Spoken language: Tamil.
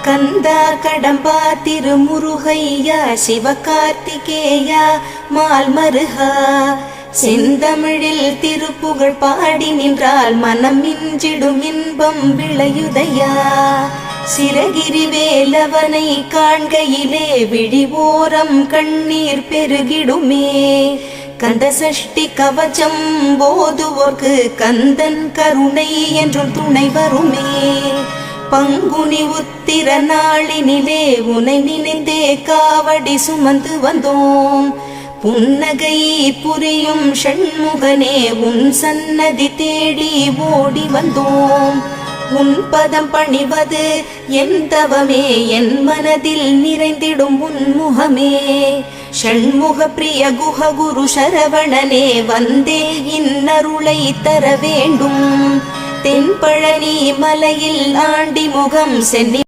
கந்தா கடம்பா திருமுருகையா சிவகார்த்திகேயா மால்மருகா செந்தமிழில் திருப்புகழ் பாடி நின்றால் மனம் மிஞ்சிடும் இன்பம் விளையுதையா. சிரகிரி வேலவனை காண்கையிலே விழி ஓரம் கண்ணீர் பெருகிடுமே. கந்த சஷ்டி கவச்சம் போதுவோர்க்கு கந்தன் கருணை என்றும் துணை வருமே. பங்குனி உத்திர நாளினிலே உனை நினைந்தே காவடி சுமந்து வந்தோம். புன்னகை புரியும் ஷண்முகனே உன் சன்னதி தேடி ஓடி வந்தோம். உன் பதம் பணிவது என் தவமே, என் மனதில் நிறைந்திடும் உன்முகமே. ஷண்முக பிரிய குஹ குரு சரவணனே வந்தே இன்னருளை தர வேண்டும். தென்பழனி மலையில் ஆண்டி முகம் சென்னி